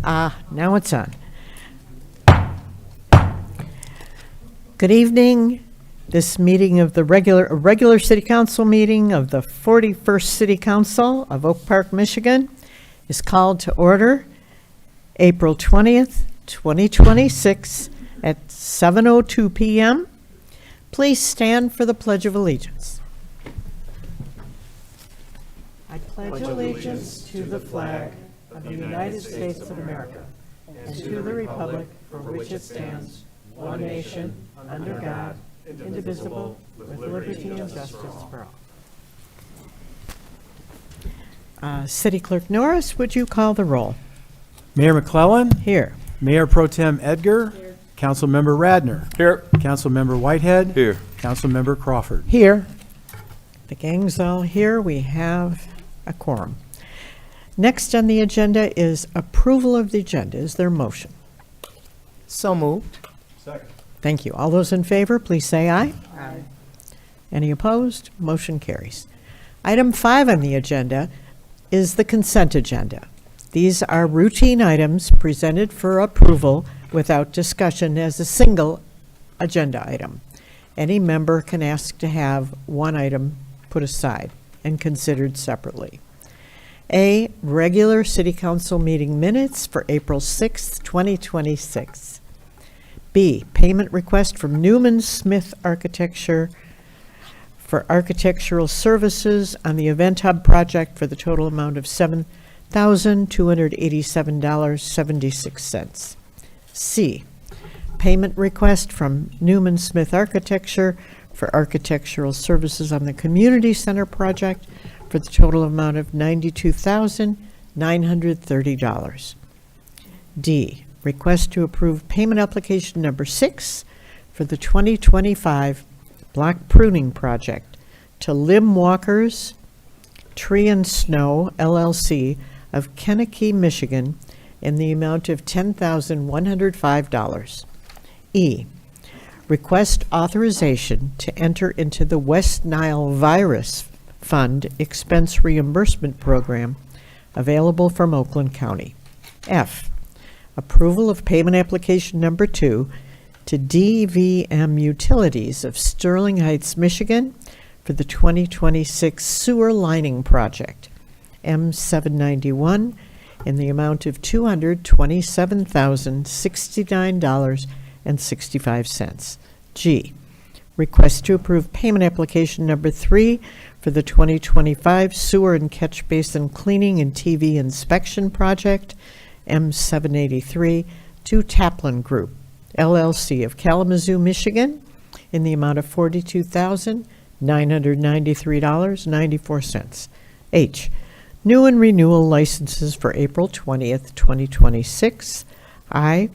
Now it's on. Good evening. This meeting of the regular City Council meeting of the 41st City Council of Oak Park, Michigan is called to order April 20th, 2026 at 7:02 p.m. Please stand for the Pledge of Allegiance. I pledge allegiance to the flag of the United States of America and to the republic for which it stands, one nation, under God, indivisible, with liberty and justice for all. City Clerk Norris, would you call the roll? Mayor McClellan. Here. Mayor Pro Tem Edgar. Here. Councilmember Radner. Here. Councilmember Whitehead. Here. Councilmember Crawford. Here. The gang's all here. We have a quorum. Next on the agenda is approval of the agenda. Is there a motion? So moved. Second. Thank you. All those in favor, please say aye. Aye. Any opposed? Motion carries. Item 5 on the agenda is the consent agenda. These are routine items presented for approval without discussion as a single agenda item. Any member can ask to have one item put aside and considered separately. A, regular City Council meeting minutes for April 6th, 2026. B, payment request from Newman Smith Architecture for architectural services on the Event Hub project for the total amount of $7,287.76. C, payment request from Newman Smith Architecture for architectural services on the Community Center project for the total amount of $92,930. D, request to approve payment application number 6 for the 2025 block pruning project to Limb Walkers Tree and Snow, LLC of Kankakee, Michigan in the amount of $10,105. E, request authorization to enter into the West Nile Virus Fund expense reimbursement program available from Oakland County. F, approval of payment application number 2 to DVM Utilities of Sterling Heights, Michigan for the 2026 sewer lining project, M791, in the amount of $227,069.65. G, request to approve payment application number 3 for the 2025 sewer and catch basin cleaning and TV inspection project, M783, to Taplin Group, LLC of Kalamazoo, Michigan, in the amount of $42,993.94. H, new and renewal licenses for April 20th, 2026. I,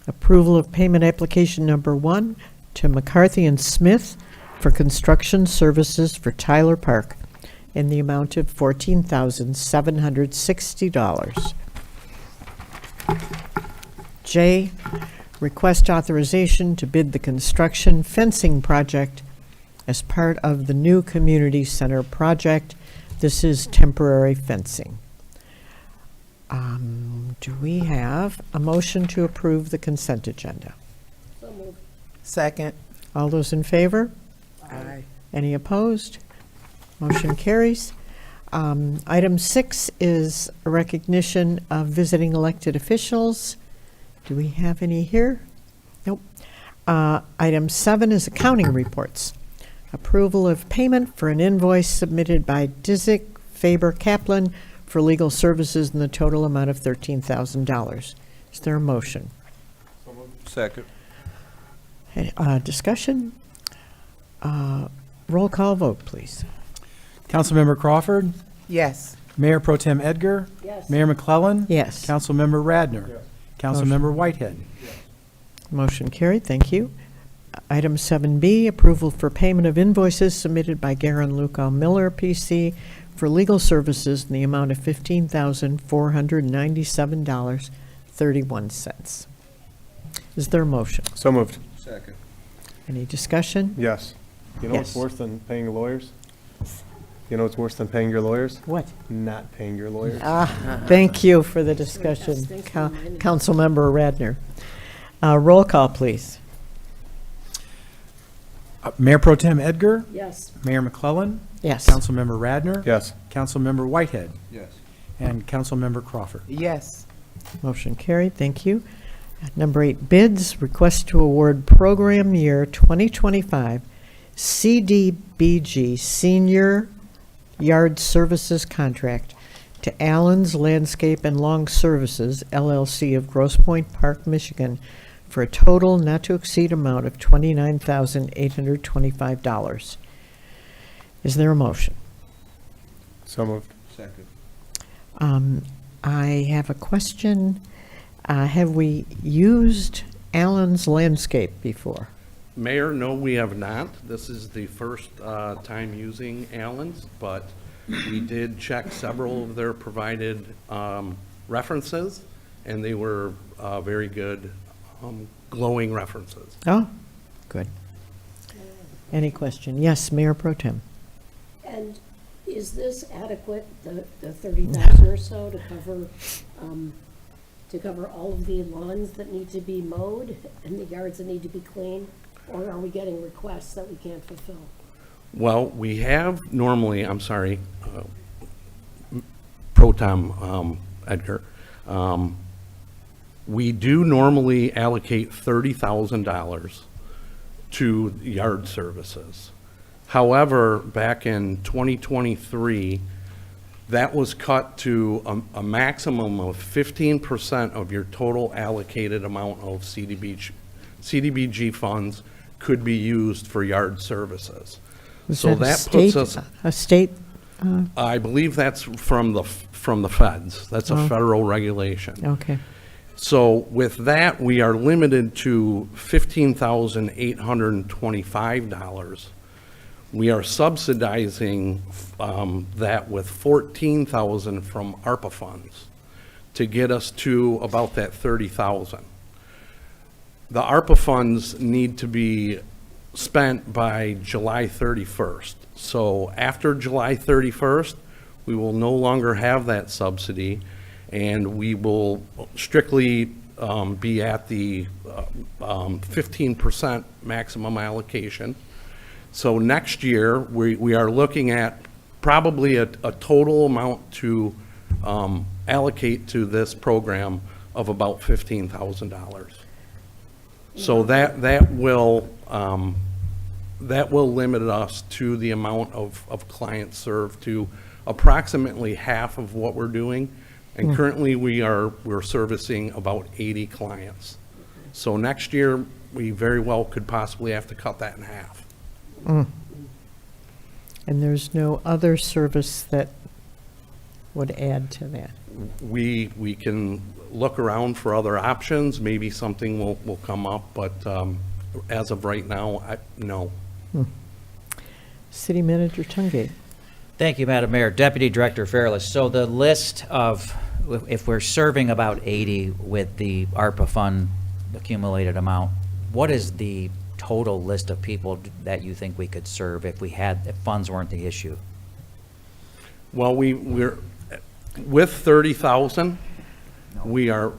approval of payment application number 1 to McCarthy and Smith for construction services for Tyler Park in the amount of $14,760. J, request authorization to bid the construction fencing project as part of the new community center project. This is temporary fencing. Do we have a motion to approve the consent agenda? So moved. Second. All those in favor? Aye. Any opposed? Motion carries. Item 6 is a recognition of visiting elected officials. Do we have any here? Nope. Item 7 is accounting reports. Approval of payment for an invoice submitted by Disick Faber Kaplan for legal services in the total amount of $13,000. Is there a motion? Second. Discussion? Roll call vote, please. Councilmember Crawford. Yes. Mayor Pro Tem Edgar. Yes. Mayor McClellan. Yes. Councilmember Radner. Yes. Councilmember Whitehead. Motion carried. Thank you. Item 7B, approval for payment of invoices submitted by Garen Lucal Miller, PC, for legal services in the amount of $15,497.31. Is there a motion? So moved. Second. Any discussion? Yes. You know what's Yes. worse than paying lawyers? You know what's worse than paying your lawyers? What? Not paying your lawyers. Thank you for the discussion, Councilmember Radner. Roll call, please. Mayor Pro Tem Edgar, Yes. Mayor McClellan, Yes. Councilmember Radner. Yes. Councilmember Whitehead, Yes. and Councilmember Crawford. Yes. Motion carried, thank you. Number 8, bids, request to award program year 2025 CDBG Senior Yard Services Contract to Allen's Landscape and Lawn Services, LLC of Grosse Pointe Park, Michigan, for a total not to exceed amount of $29,825. Is there a motion? So moved. Second. I have a question. Have we used Allen's Landscape before? Mayor, no, we have not. This is the first time using Allen's, but we did check several of their provided references, and they were very good, glowing references. Oh, good. Any question? Yes, Mayor Pro Tem. And is this adequate, the 30,000 or so to cover all of the lawns that need to be mowed and the yards that need to be cleaned? Or are we getting requests that we can't fulfill? Well, we have normally, I'm sorry, Pro Tem Edgar, we do normally allocate $30,000 to yard services. However, back in 2023, that was cut to a maximum of 15% of your total allocated amount of CDBG funds could be used for yard services. Was So a that state- puts us, A state, I believe that's from the feds. That's a Oh. federal regulation. okay. So with that, we are limited to $15,825. We are subsidizing that with $14,000 from ARPA funds to get us to about that $30,000. The ARPA funds need to be spent by July 31st. So after July 31st, we will no longer have that subsidy, and we will strictly be at the 15% maximum allocation. So next year, we are looking at probably a total amount to allocate to this program of about $15,000. So that will limit us to the amount of clients served to approximately half of what we're doing. And currently, we're servicing about 80 clients. So next year, we very well could possibly have to cut that in half. And there's no other service that would add to that? We can look around for other options, maybe something will come up, but as of right now, no. City Manager Tungate. Thank you, Madam Mayor. Deputy Director Fairless. So the list of, if we're serving about 80 with the ARPA fund accumulated amount, what is the total list of people that you think we could serve if funds weren't the issue? Well, we're, with 30,000, we are,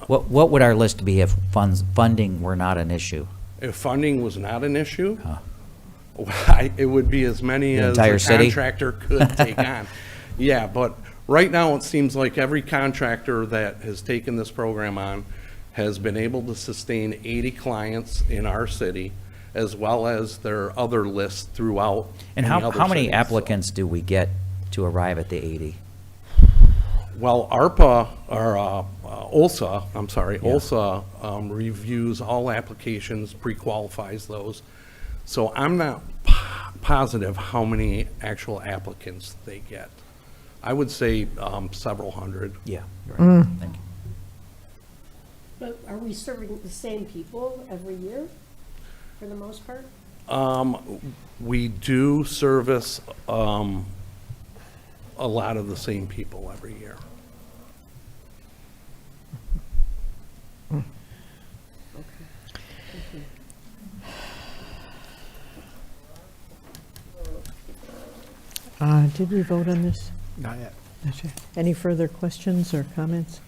What would our list be if funding were not an issue? if funding was not an issue, Huh. it would be as many The as entire a city? contractor could take on. Yeah, but right now, it seems like every contractor that has taken this program on has been able to sustain 80 clients in our city, as well as their other lists throughout. And any how other many cities, so. applicants do we get to arrive at the 80? Well, ARPA, or OLSA, I'm sorry, OLSA reviews all applications, pre-qualifies those. So I'm not positive how many actual applicants they get. I would say several hundred. Yeah. Right. Thank you. But are we serving the same people every year, for the most part? We do service a lot of the same people every year. Did we vote on this? Not yet. Not yet. Any further questions or comments?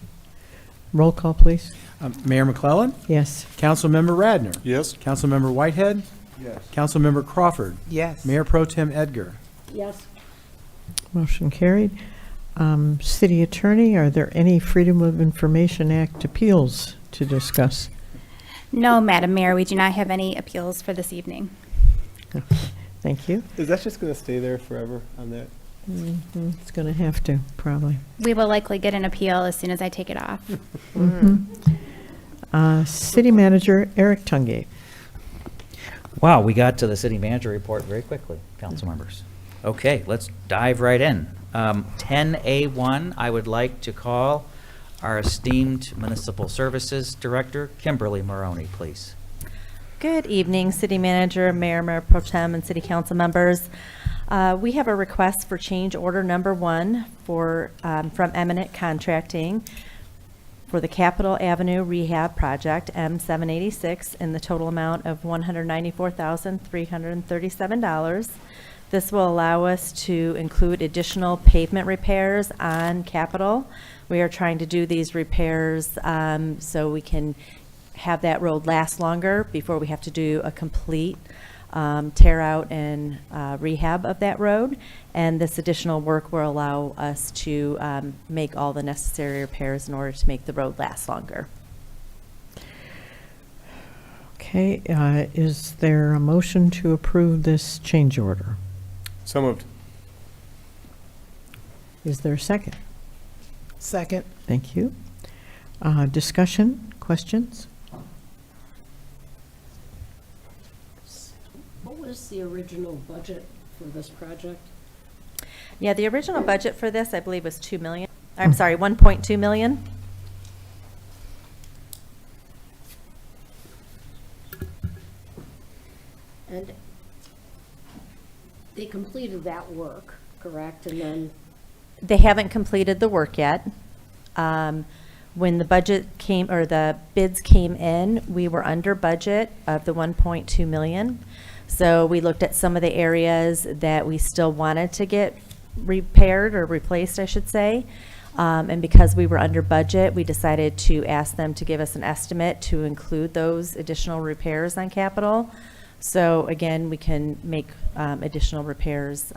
Roll call, please. Mayor McClellan, Yes. Councilmember Radner, Yes. Councilmember Whitehead, Yes. Councilmember Crawford, Yes. Mayor Pro Tem Edgar. Yes, Motion carried. City Attorney, are there any Freedom of Information Act appeals to discuss? No, Madam Mayor, we do not have any appeals for this evening. Thank you. Is that just going to stay there forever on that? It's going to have to, probably. We will likely get an appeal as soon as I take it off. City Manager Eric Tungate. Wow, we got to the city manager report very quickly, council members. Okay, let's dive right in. 10A1, I would like to call our esteemed Municipal Services Director, Kimberly Maroney, please. Good evening, City Manager, Mayor Pro Tem, and City Council members. We have a request for change order number 1 from Eminent Contracting for the Capitol Avenue Rehab Project, M786, in the total amount of $194,337. This will allow us to include additional pavement repairs on Capitol. We are trying to do these repairs so we can have that road last longer before we have to do a complete tear out and rehab of that road. And this additional work will allow us to make all the necessary repairs in order to make the road last longer. Okay, is there a motion to approve this change order? So moved. Is there a second? Second. Thank you. Discussion, questions? what was the original budget for this project? Yeah, the original budget for this, I believe, was 2 million. I'm sorry, 1.2 million. And they completed that work, correct? And then, They haven't completed the work yet. When the budget came, or the bids came in, we were under budget of the 1.2 million. So we looked at some of the areas that we still wanted to get repaired or replaced, I should say. And because we were under budget, we decided to ask them to give us an estimate to include those additional repairs on Capitol. So again, we can make additional repairs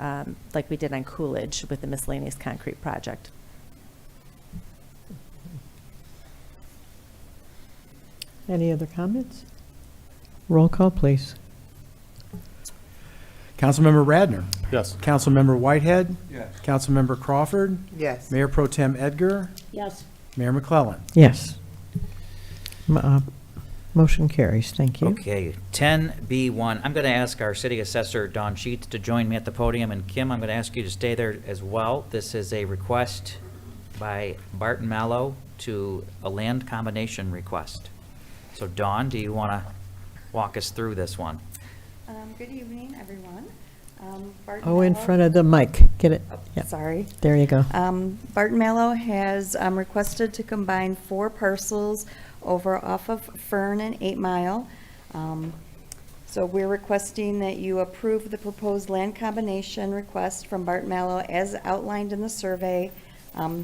like we did on Coolidge with the miscellaneous concrete project. Any other comments? Roll call, please. Councilmember Radner, Yes. Councilmember Whitehead, Yes. Councilmember Crawford, Yes. Mayor Pro Tem Edgar, yes, Mayor McClellan. Yes. Motion carries. Thank you. Okay, 10B1, I'm going to ask our city assessor, Don Sheets, to join me at the podium, and Kim, I'm going to ask you to stay there as well. This is a request by Barton Mallow to a land combination request. So Dawn, do you want to walk us through this one? Good evening, everyone. Barton Oh, in Mallow- front of the mic. Get it? Yep. Sorry. There you go. Barton Mallow has requested to combine 4 parcels over off of Fern and 8 Mile. So we're requesting that you approve the proposed land combination request from Barton Mallow as outlined in the survey,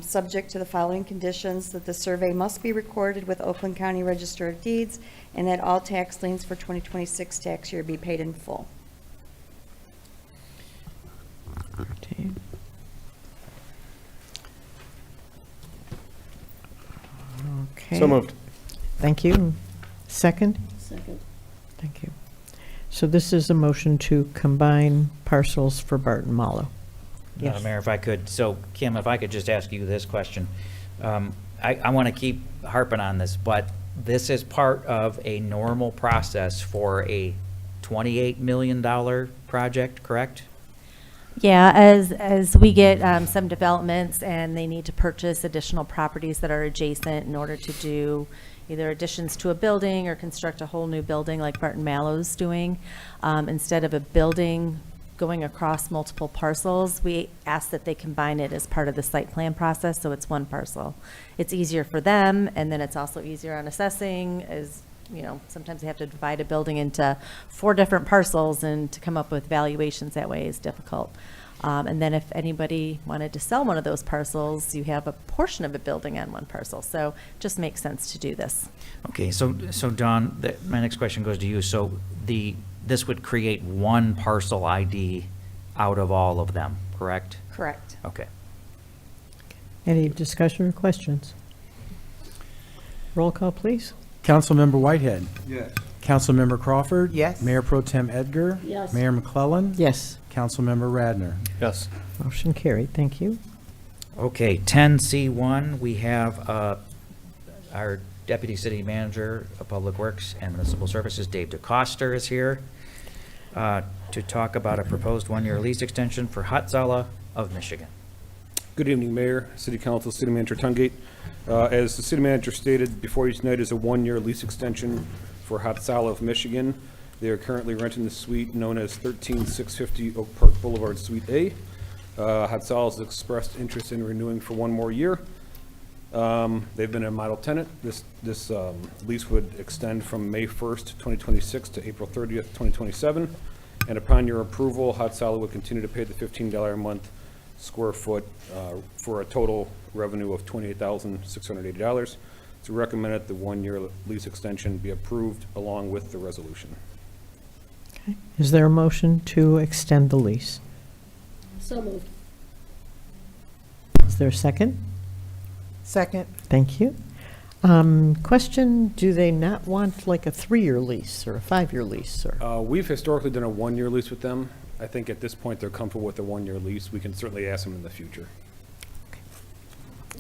subject to the following conditions: that the survey must be recorded with Oakland County Register of Deeds, and that all tax liens for 2026 tax year be paid in full. Okay. Okay. So moved. Thank you. Second? second. Thank you. So this is a motion to combine parcels for Barton Mallow. Yes. Mayor, if I could, so Kim, if I could just ask you this question. I want to keep harping on this, but this is part of a normal process for a $28 million project, correct? Yeah, as we get some developments and they need to purchase additional properties that are adjacent in order to do either additions to a building or construct a whole new building like Barton Mallow's doing, instead of a building going across multiple parcels, we ask that they combine it as part of the site plan process, so it's one parcel. It's easier for them, and then it's also easier on assessing, as, you know, sometimes they have to divide a building into 4 different parcels, and to come up with valuations that way is difficult. And then if anybody wanted to sell one of those parcels, you have a portion of a building on one parcel. So just makes sense to do this. Okay, so Dawn, my next question goes to you. So this would create one parcel ID out of all of them, correct? Correct. Okay. Any discussion or questions? Roll call, please. Councilmember Whitehead. Yes. Councilmember Crawford. Yes. Mayor Pro Tem Edgar. Yes. Mayor McClellan. Yes, Councilmember Radner. Yes. motion carried. Thank you. Okay, 10C1, we have our Deputy City Manager of Public Works and Municipal Services, Dave DeCoster, is here to talk about a proposed one-year lease extension for Hatzala of Michigan. Good evening, Mayor, City Council, City Manager Tungate. As the City Manager stated, before you tonight is a one-year lease extension for Hatzala of Michigan. They are currently renting the suite known as 13650 Oak Park Boulevard, Suite A. Hatzala has expressed interest in renewing for one more year. They've been a model tenant. This lease would extend from May 1st, 2026 to April 30th, 2027. And upon your approval, Hatzala would continue to pay the $15 a month square foot for a total revenue of $28,680. It's recommended the one-year lease extension be approved along with the resolution. Okay. Is there a motion to extend the lease? So moved. Is there a second? Second. Thank you. Question, do they not want like a 3-year lease or a 5-year lease? Or We've historically done a one-year lease with them. I think at this point they're comfortable with the one-year lease. We can certainly ask them in the future.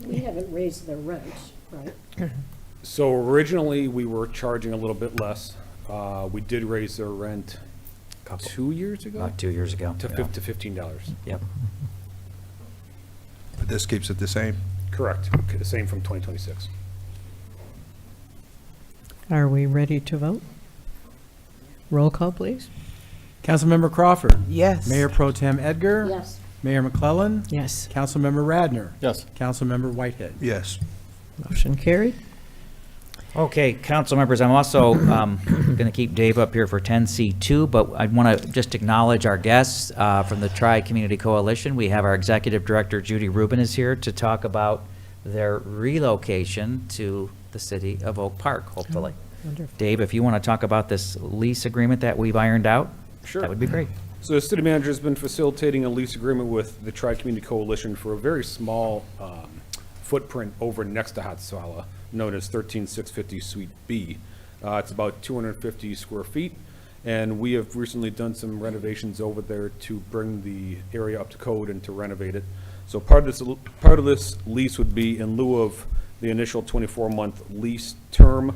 We haven't raised their rent, right? So originally, we were charging a little bit less. We did raise their rent 2 years ago About 2 years ago. to Yeah. $15. Yep. But this keeps it the same? Correct. The same from 2026. Are we ready to vote? Roll call, please. Councilmember Crawford. Yes. Mayor Pro Tem Edgar. Yes. Mayor McClellan. Yes, Councilmember Radner. Yes. Councilmember Whitehead. Yes. motion carried. Okay, council members, I'm also going to keep Dave up here for 10C2, but I want to just acknowledge our guests from the Tri-Community Coalition. We have our Executive Director, Judy Rubin, is here to talk about their relocation to the city of Oak Park, hopefully. Wonderful. Dave, if you want to talk about this lease agreement that we've ironed out, Sure. that would be great. So the city manager has been facilitating a lease agreement with the Tri-Community Coalition for a very small footprint over next to Hatzala, known as 13650 Suite B. It's about 250 square feet, and we have recently done some renovations over there to bring the area up to code and to renovate it. So part of this lease would be in lieu of the initial 24-month lease term,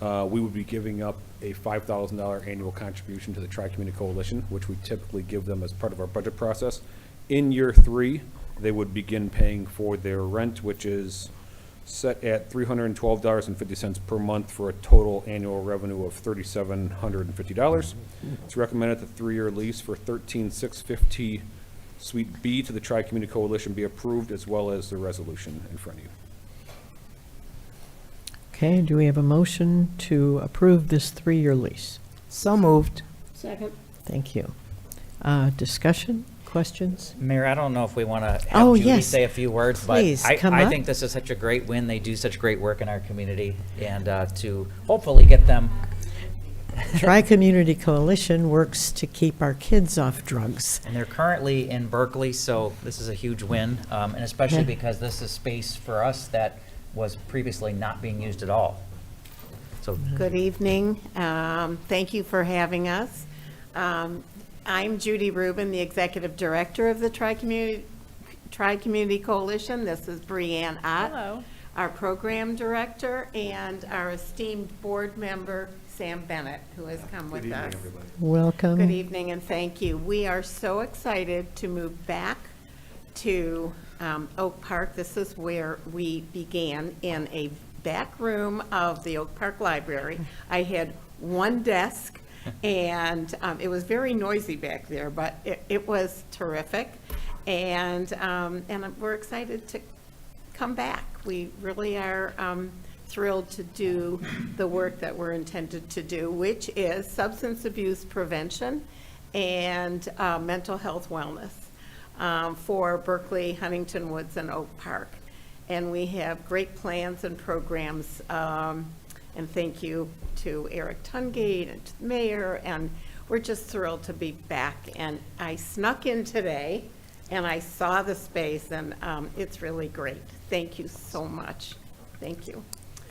we would be giving up a $5,000 annual contribution to the Tri-Community Coalition, which we typically give them as part of our budget process. In year 3, they would begin paying for their rent, which is set at $312.50 per month for a total annual revenue of $3,750. It's recommended the 3-year lease for 13650 Suite B to the Tri-Community Coalition be approved, as well as the resolution in front of you. Okay, do we have a motion to approve this 3-year lease? So moved. Second. Thank you. Discussion, questions? Mayor, I don't know if we want to Oh, have Judy yes. say a few words, but Please, come I up. think this is such a great win. They do such great work in our community, and to hopefully get them. Tri-Community Coalition works to keep our kids off drugs. And they're currently in Berkeley, so this is a huge win, and especially Yeah. because this is space for us that was previously not being used at all. So, Good evening. Thank you for having us. I'm Judy Rubin, the Executive Director of the Tri-Community Coalition. This is Breanne Ott, Hello. our Program Director, and our esteemed board member, Sam Bennett, who has come with us. Welcome. Good evening, and thank you. We are so excited to move back to Oak Park. This is where we began, in a back room of the Oak Park Library. I had one desk, and it was very noisy back there, but it was terrific. And we're excited to come back. We really are thrilled to do the work that we're intended to do, which is substance abuse prevention and mental health wellness. for Berkeley, Huntington Woods, and Oak Park. And we have great plans and programs, and thank you to Eric Tungate and to the mayor, and we're just thrilled to be back. And I snuck in today, and I saw the space, and it's really great. Thank you so much. Thank you.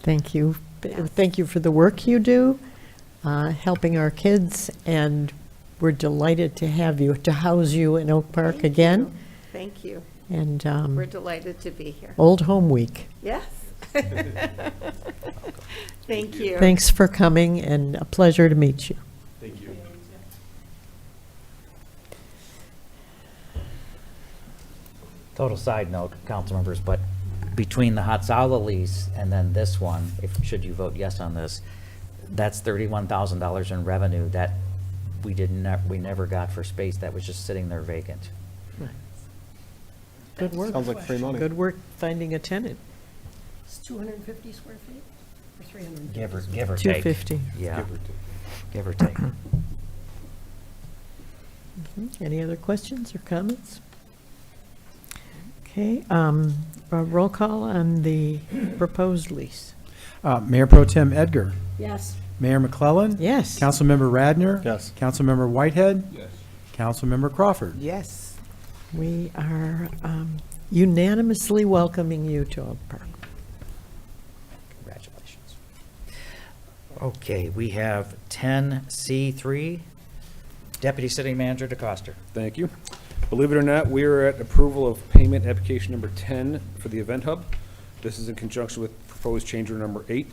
Thank you. Yes. Thank you for the work you do, helping our kids, and we're delighted to have you, to house you in Oak Park Thank again. you. Thank you. And We're delighted to be here. Old Home Week. Yes. Thank you. Thanks for coming, and a pleasure to meet you. Thank you. Total side note, council members, but between the Hatsala lease and then this one, should you vote yes on this, that's $31,000 in revenue that we never got for space that was just sitting there vacant. Good work. Sounds like free money. Good work finding a tenant. It's 250 square feet or 300? Give or take. 250. Yeah, give or take. Any other questions or comments? Okay, a roll call on the proposed lease. Mayor Pro Tem Edgar. Yes. Mayor McClellan. Yes. Councilmember Radner. Yes. Councilmember Whitehead. Yes. Councilmember Crawford. Yes. We are unanimously welcoming you to Oak Park. Congratulations. Okay, we have 10C3, Deputy City Manager DeCoster. Thank you. Believe it or not, we are at approval of payment application number 10 for the Event Hub. This is in conjunction with proposed change order number 8.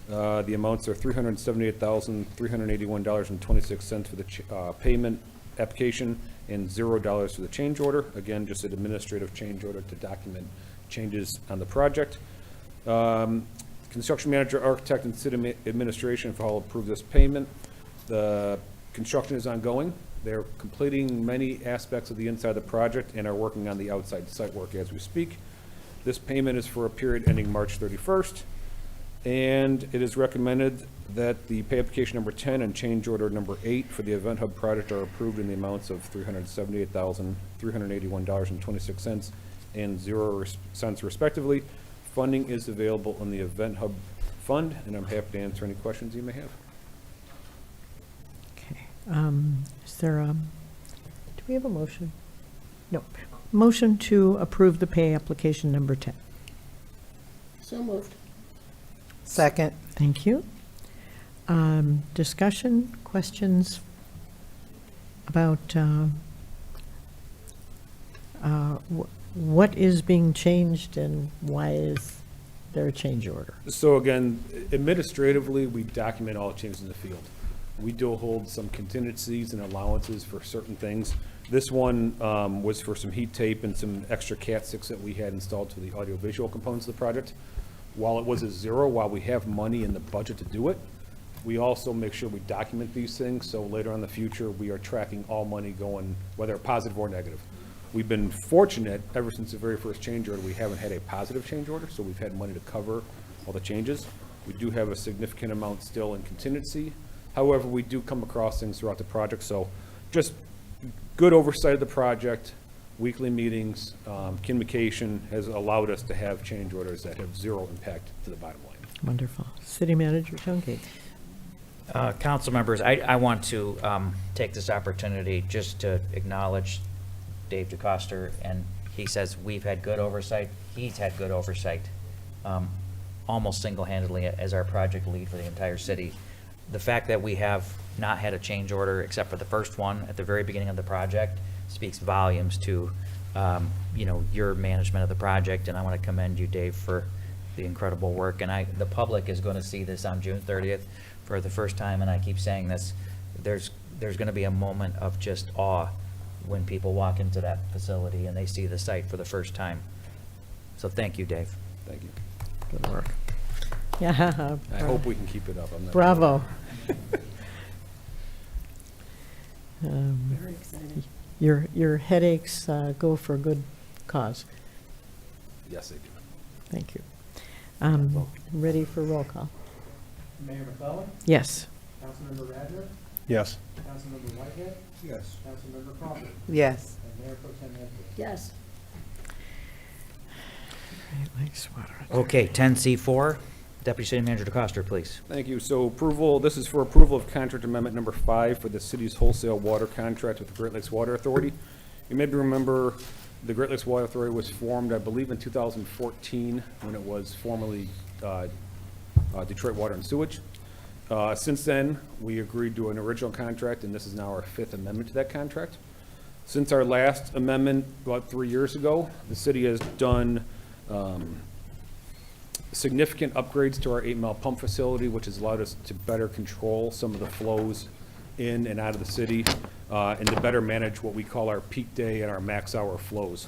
The amounts are $378,381.26 for the payment application and $0 for the change order. Again, just an administrative change order to document changes on the project. Construction manager, architect, and city administration have all approved this payment. The construction is ongoing. They're completing many aspects of the inside of the project and are working on the outside site work as we speak. This payment is for a period ending March 31st. And it is recommended that the pay application number 10 and change order number 8 for the Event Hub project are approved in the amounts of $378,381.26 and 0 cents respectively. Funding is available in the Event Hub fund, and I'm happy to answer any questions you may have. Okay. Is there do we have a motion? No. Motion to approve the pay application number 10. So moved. Second. Thank you. Discussion, questions about what is being changed and why is there a change order? So again, administratively, we document all changes in the field. We do hold some contingencies and allowances for certain things. This one was for some heat tape and some extra Cat 6 that we had installed to the audiovisual components of the project. While it was a 0, while we have money in the budget to do it, we also make sure we document these things, so later on in the future, we are tracking all money going, whether positive or negative. We've been fortunate, ever since the very first change order, we haven't had a positive change order, so we've had money to cover all the changes. We do have a significant amount still in contingency. However, we do come across things throughout the project, so just good oversight of the project, weekly meetings, communication has allowed us to have change orders that have 0 impact to the bottom line. Wonderful. City Manager Tungate. Council members, I want to take this opportunity just to acknowledge Dave DeCoster, and he says we've had good oversight. He's had good oversight, almost single-handedly as our project lead for the entire city. The fact that we have not had a change order except for the first one at the very beginning of the project speaks volumes to, your management of the project, and I want to commend you, Dave, for the incredible work. And the public is going to see this on June 30th for the first time, and I keep saying this, there's going to be a moment of just awe when people walk into that facility and they see the site for the first time. So thank you, Dave. Thank you. Good work. Yeah. I hope we can keep it up. I'm not Bravo. Very excited. Your headaches go for a good cause. Yes, they do. Thank you. Ready for roll call? Mayor McClellan. Yes. Councilmember Radner. Yes. Councilmember Whitehead? Yes. Councilmember Crawford? Yes. And Mayor Pro Tem Edgar? Yes. Great Lakes Water. Okay, 10C4, Deputy City Manager DeCoster, please. Thank you. So approval, this is for approval of contract amendment number 5 for the city's wholesale water contract with the Great Lakes Water Authority. You maybe remember the Great Lakes Water Authority was formed, I believe, in 2014, when it was formerly Detroit Water and Sewage. Since then, we agreed to an original contract, and this is now our 5th amendment to that contract. Since our last amendment, about 3 years ago, the city has done significant upgrades to our 8-mile pump facility, which has allowed us to better control some of the flows in and out of the city, and to better manage what we call our peak day and our max hour flows.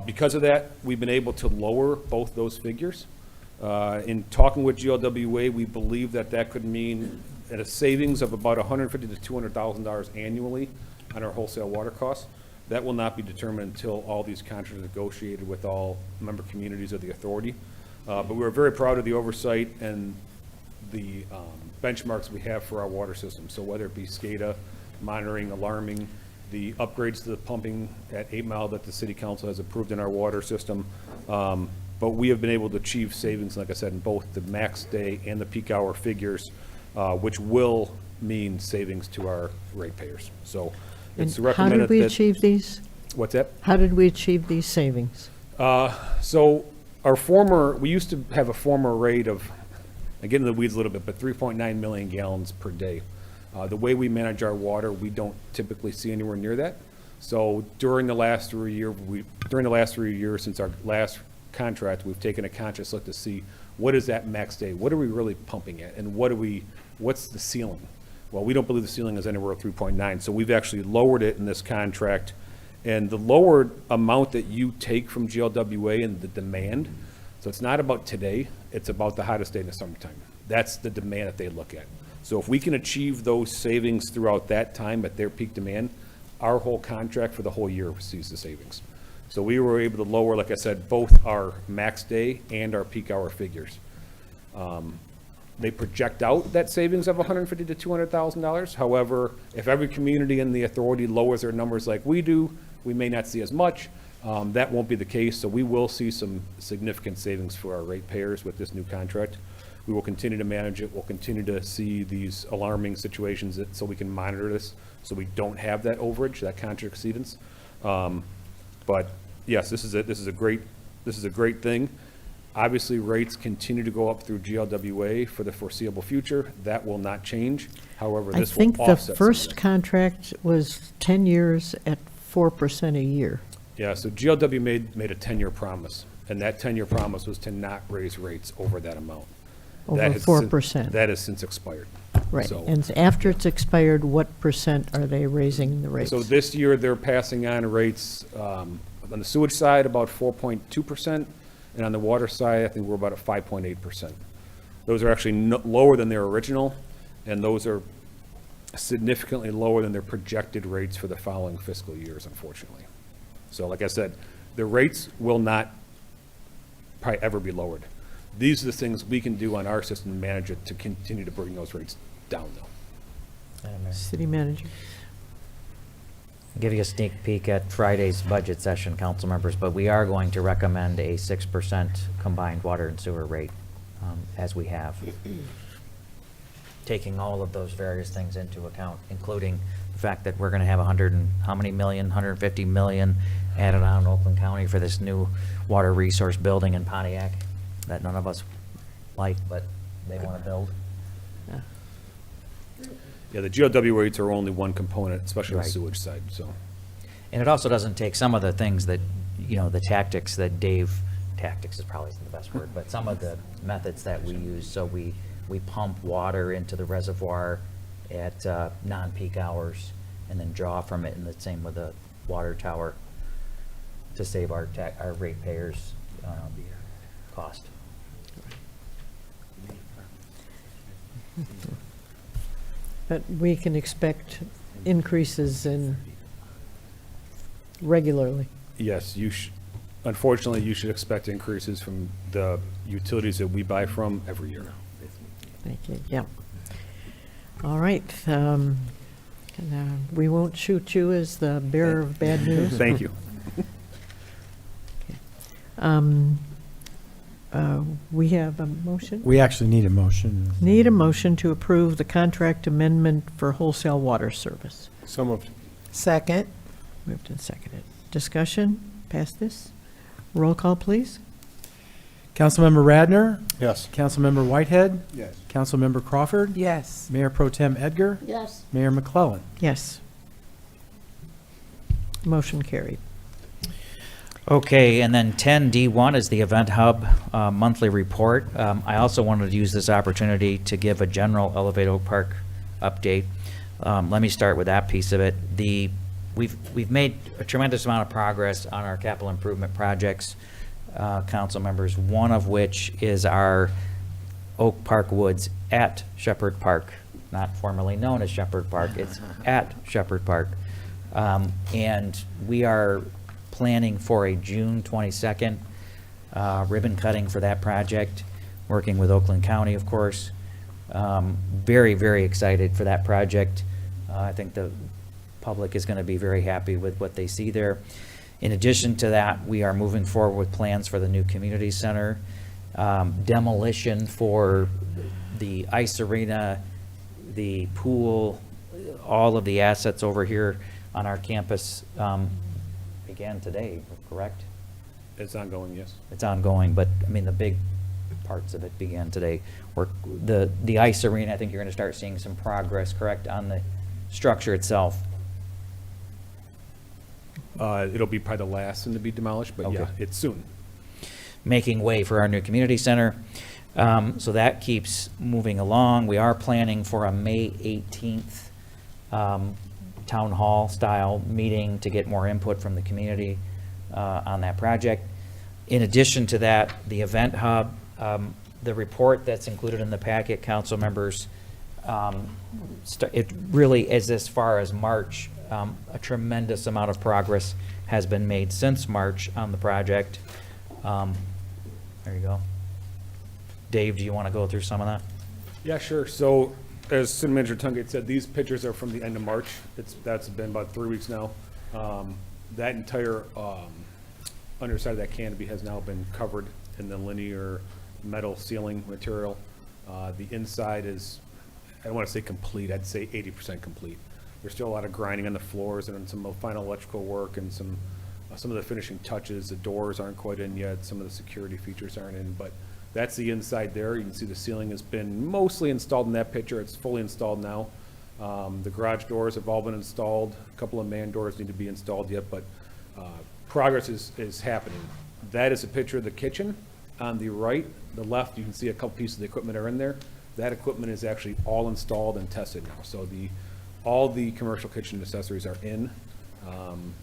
Because of that, we've been able to lower both those figures. In talking with GLWA, we believe that that could mean at a savings of about $150,000 to $200,000 annually on our wholesale water costs. That will not be determined until all these contracts are negotiated with all member communities of the authority. But we're very proud of the oversight and the benchmarks we have for our water system. So whether it be SCADA, monitoring, alarming, the upgrades to the pumping at 8 Mile that the city council has approved in our water system. But we have been able to achieve savings, like I said, in both the max day and the peak hour figures, which will mean savings to our ratepayers. So it's And how recommended did we that- achieve these? What's that? How did we achieve these savings? So we used to have a former rate of, I get into the weeds a little bit, but 3.9 million gallons per day. The way we manage our water, we don't typically see anywhere near that. So during the last 3 years since our last contract, we've taken a conscious look to see what is that max day? What are we really pumping at? And what's the ceiling? Well, we don't believe the ceiling is anywhere 3.9. So we've actually lowered it in this contract. And the lowered amount that you take from GLWA and the demand, so it's not about today, it's about the hottest day in the summertime. That's the demand that they look at. So if we can achieve those savings throughout that time at their peak demand, our whole contract for the whole year sees the savings. So we were able to lower, like I said, both our max day and our peak hour figures. They project out that savings of $150,000 to $200,000. However, if every community in the authority lowers their numbers like we do, we may not see as much. That won't be the case, so we will see some significant savings for our ratepayers with this new contract. We will continue to manage it. We'll continue to see these alarming situations so we can monitor this, so we don't have that overage, that contract exceedance. But yes, this is a great thing. Obviously, rates continue to go up through GLWA for the foreseeable future. That will not change. However, I this will think the offset some of first that. contract was 10 years at 4% a year. Yeah, so GLW made a 10-year promise, and that 10-year promise was to not raise rates over that amount. Over That has 4%. That has since expired. Right, So- and after it's expired, what percent are they raising the rates? So this year, they're passing on rates, on the sewage side, about 4.2%, and on the water side, I think we're about at 5.8%. Those are actually lower than their original, and those are significantly lower than their projected rates for the following fiscal years, unfortunately. So like I said, the rates will not probably ever be lowered. These are the things we can do on our system to manage it to continue to bring those rates down, though. City manager. I'll give you a sneak peek at Friday's budget session, council members, but we are going to recommend a 6% combined water and sewer rate, as we have. Taking all of those various things into account, including the fact that we're gonna have 150 million added on in Oakland County for this new water resource building in Pontiac that none of us like, but they wanna build. Yeah, the GLW rates are only one component, especially on the Right. sewage side, so. And it also doesn't take some of the things that, the tactics that tactics is probably the best word, but some of the methods that we use. So we pump water into the reservoir at non-peak hours and then draw from it, and the same with the water tower to save our ratepayers cost. But we can expect increases in regularly. Yes, unfortunately, you should expect increases from the utilities that we buy from every year. Thank you, yeah. All right. We won't shoot you as the bearer of bad news. Thank you. We have a motion? We actually need a motion. Need a motion to approve the contract amendment for wholesale water service. So moved. Second. Moved and seconded. Discussion, past this? Roll call, please. Councilmember Radner, Yes. Councilmember Whitehead, Yes. Councilmember Crawford, Yes. Mayor Pro Tem Edgar, Yes, Mayor McClellan. Yes. Motion carried. Okay, and then 10D1 is the Event Hub monthly report. I also wanted to use this opportunity to give a general Elevate Oak Park update. Let me start with that piece of it. We've made a tremendous amount of progress on our capital improvement projects, council members, one of which is our Oak Park Woods at Shepherd Park, not formerly known as Shepherd Park. It's at Shepherd Park. And we are planning for a June 22nd ribbon cutting for that project, working with Oakland County, of course. Very, very excited for that project. I think the public is going to be very happy with what they see there. In addition to that, we are moving forward with plans for the new community center, demolition for the ice arena, the pool, all of the assets over here on our campus began today, correct? It's ongoing, yes. It's ongoing, but I mean, the big parts of it began today. The ice arena, I think you're going to start seeing some progress, correct, on the structure itself. It'll be probably the last one to be demolished, but yeah, Okay. it's soon. Making way for our new community center. So that keeps moving along. We are planning for a May 18th town hall style meeting to get more input from the community on that project. In addition to that, the Event Hub, the report that's included in the packet, council members, it really is as far as March. A tremendous amount of progress has been made since March on the project. There you go. Dave, do you want to go through some of that? Yeah, sure. So, as City Manager Tungate said, these pictures are from the end of March. That's been about 3 weeks now. That entire underside of that canopy has now been covered in the linear metal ceiling material. The inside is, I don't want to say complete, I'd say 80% complete. There's still a lot of grinding on the floors and some final electrical work and some of the finishing touches. The doors aren't quite in yet. Some of the security features aren't in, but that's the inside there. You can see the ceiling has been mostly installed in that picture. It's fully installed now. The garage doors have all been installed. A couple of man doors need to be installed yet, but progress is happening. That is a picture of the kitchen. On the right, the left, you can see a couple pieces of the equipment are in there. That equipment is actually all installed and tested now. So all the commercial kitchen accessories are in,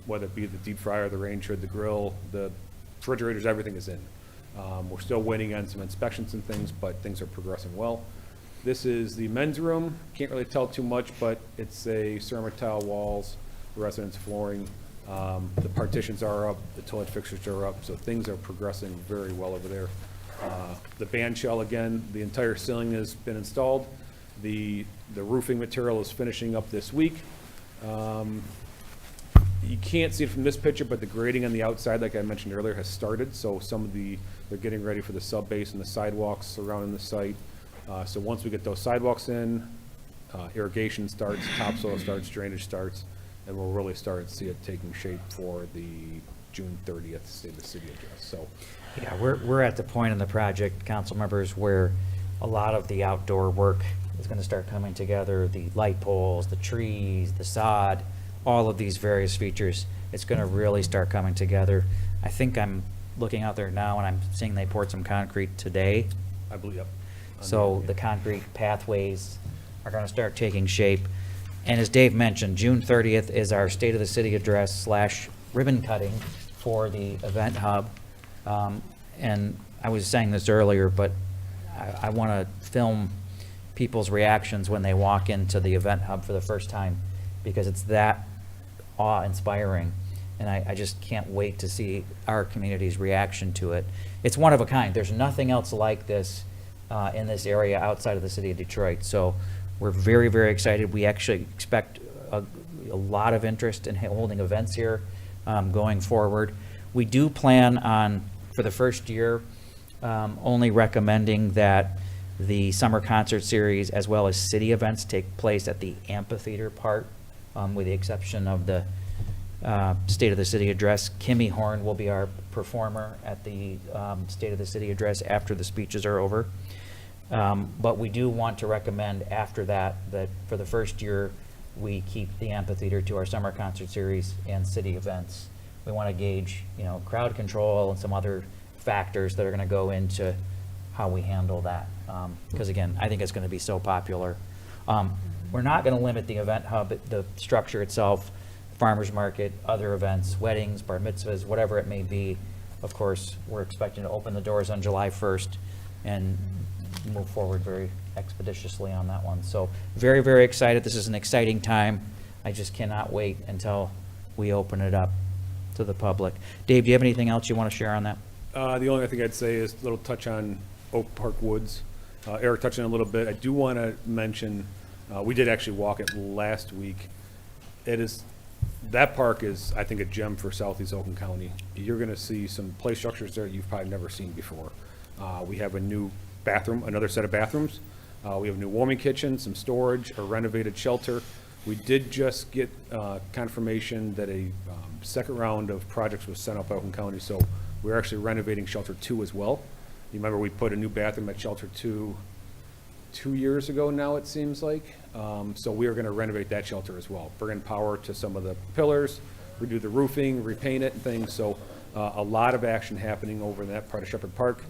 whether it be the deep fryer, the range hood, the grill, the refrigerators, everything is in. We're still waiting on some inspections and things, but things are progressing well. This is the men's room. Can't really tell too much, but it's a ceramic tile walls, residence flooring. The partitions are up, the toilet fixtures are up, so things are progressing very well over there. The band shell, again, the entire ceiling has been installed. The roofing material is finishing up this week. You can't see it from this picture, but the grading on the outside, like I mentioned earlier, has started. So they're getting ready for the sub base and the sidewalks surrounding the site. So once we get those sidewalks in, irrigation starts, topsoil starts, drainage starts, and we'll really start to see it taking shape for the June 30th State of the City address. So, Yeah, we're at the point in the project, council members, where a lot of the outdoor work is going to start coming together. The light poles, the trees, the sod, all of these various features. It's going to really start coming together. I think I'm looking out there now and I'm seeing they poured some concrete today. I believe, yep. So the concrete pathways are going to start taking shape. And as Dave mentioned, June 30th is our State of the City address / ribbon cutting for the Event Hub. And I was saying this earlier, but I want to film people's reactions when they walk into the Event Hub for the first time, because it's that awe-inspiring. And I just can't wait to see our community's reaction to it. It's one of a kind. There's nothing else like this in this area outside of the city of Detroit. So We're very, very excited. We actually expect a lot of interest in holding events here going forward. We do plan on, for the first year, only recommending that the summer concert series as well as city events take place at the amphitheater part, with the exception of the State of the City Address. Kimmy Horn will be our performer at the State of the City Address after the speeches are over. But we do want to recommend after that, that for the first year, we keep the amphitheater to our summer concert series and city events. We want to gauge, crowd control and some other factors that are going to go into how we handle that. Because again, I think it's going to be so popular. We're not going to limit the event hub, the structure itself, farmers market, other events, weddings, bar mitzvahs, whatever it may be. Of course, we're expecting to open the doors on July 1st and move forward very expeditiously on that one. So very, very excited. This is an exciting time. I just cannot wait until we open it up to the public. Dave, do you have anything else you want to share on that? The only thing I'd say is a little touch on Oak Park Woods. Eric touched on it a little bit. I do want to mention, we did actually walk it last week. That park is, I think, a gem for Southeast Oakland County. You're going to see some play structures there you've probably never seen before. We have a new bathroom, another set of bathrooms. We have a new warming kitchen, some storage, a renovated shelter. We did just get confirmation that a second round of projects was sent up by Oakland County, so we're actually renovating Shelter 2 as well. You remember we put a new bathroom at Shelter 2 2 years ago now, it seems like. So we are going to renovate that shelter as well. Bring in power to some of the pillars, redo the roofing, repaint it and things. So a lot of action happening over in that part of Shepherd Park.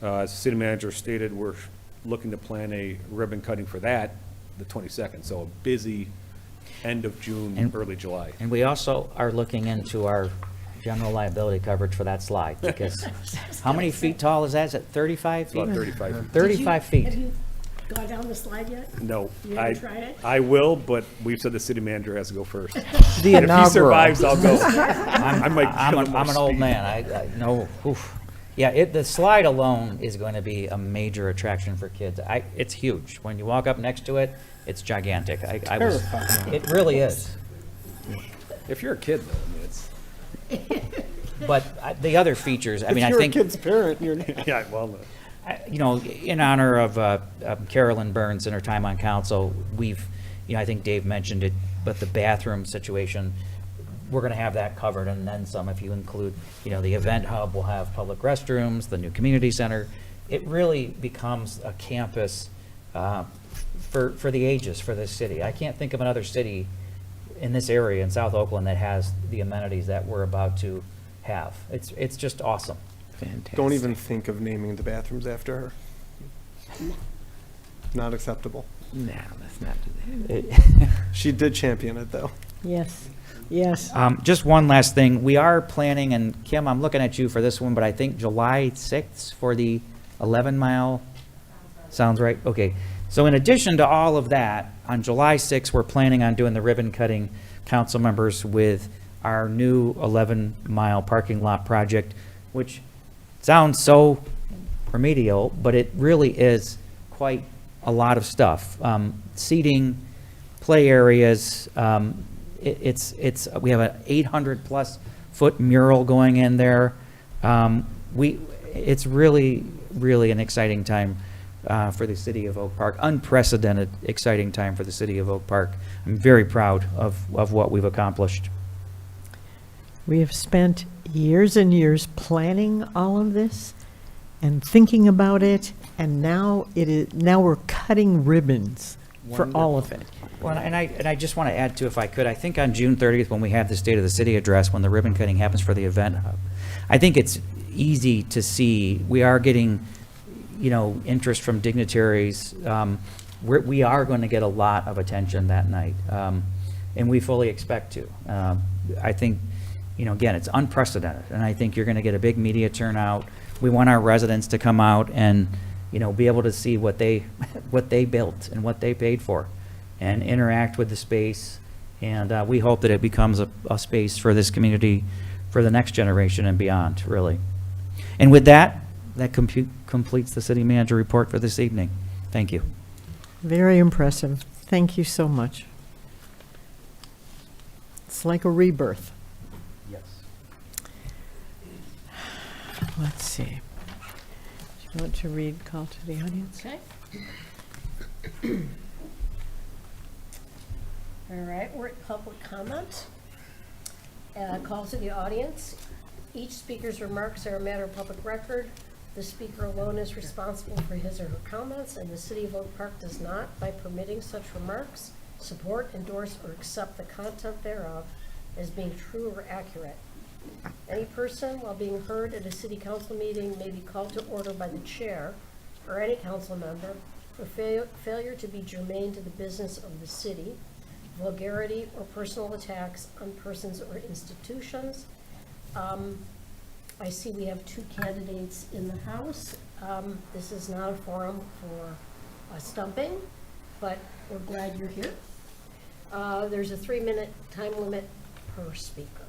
As the city manager stated, we're looking to plan a ribbon cutting for that the 22nd. So a busy end of June, early July. And we also are looking into our general liability coverage for that slide, because how many feet tall is that? Is it 35 feet? About 35 feet. 35 feet. Have you gone down the slide yet? No, You haven't tried it? I will, but we've said the city manager has to go first. The And if he inaugural. survives, I'll go. I might kill him I'm with an old speed. man. I know. Oof. Yeah, the slide alone is going to be a major attraction for kids. It's huge. When you walk up next to it, it's gigantic. It really is. If you're a kid, though, I mean, it's. But the other features, I mean, I If you're think, a kid's parent, you're. Yeah, well, in honor of Carolyn Burns and her time on council, I think Dave mentioned it, but the bathroom situation, we're going to have that covered and then some. If you include, the event hub will have public restrooms, the new community center. It really becomes a campus for the ages for this city. I can't think of another city in this area in South Oakland that has the amenities that we're about to have. It's just awesome. Fantastic. Don't even think of naming the bathrooms after her. Not acceptable. No, let's not do that. She did champion it, though. Yes, yes. Just one last thing. We are planning, and Kim, I'm looking at you for this one, but I think July 6th for the 11-mile. Sounds right? Okay. So in addition to all of that, on July 6th, we're planning on doing the ribbon cutting, council members, with our new 11-mile parking lot project, which sounds so remedial, but it really is quite a lot of stuff. Seating, play areas, we have an 800+ foot mural going in there. It's really, really an exciting time for the city of Oak Park. Unprecedented, exciting time for the city of Oak Park. I'm very proud of what we've accomplished. We have spent years and years planning all of this and thinking about it, and now we're cutting ribbons for all of it. Well, and I just want to add too, if I could, I think on June 30th, when we have the State of the City address, when the ribbon cutting happens for the event hub, I think it's easy to see, we are getting, interest from dignitaries. We are going to get a lot of attention that night, and we fully expect to. I think, again, it's unprecedented, and I think you're going to get a big media turnout. We want our residents to come out and, be able to see what they built and what they paid for, and interact with the space. And we hope that it becomes a space for this community for the next generation and beyond, really. And with that completes the city manager report for this evening. Thank you. Very impressive. Thank you so much. It's like a rebirth. Yes. Let's see. Do you want to read call to the audience? Okay. All right, we're at public comment. Call to the audience. Each speaker's remarks are a matter of public record. The speaker alone is responsible for his or her comments, and the City of Oak Park does not, by permitting such remarks, support, endorse, or accept the content thereof as being true or accurate. Any person, while being heard at a city council meeting, may be called to order by the chair or any council member for failure to be germane to the business of the city, vulgarity or personal attacks on persons or institutions. I see we have two candidates in the House. This is not a forum for stumping, but we're glad you're here. There's a 3-minute time limit per speaker.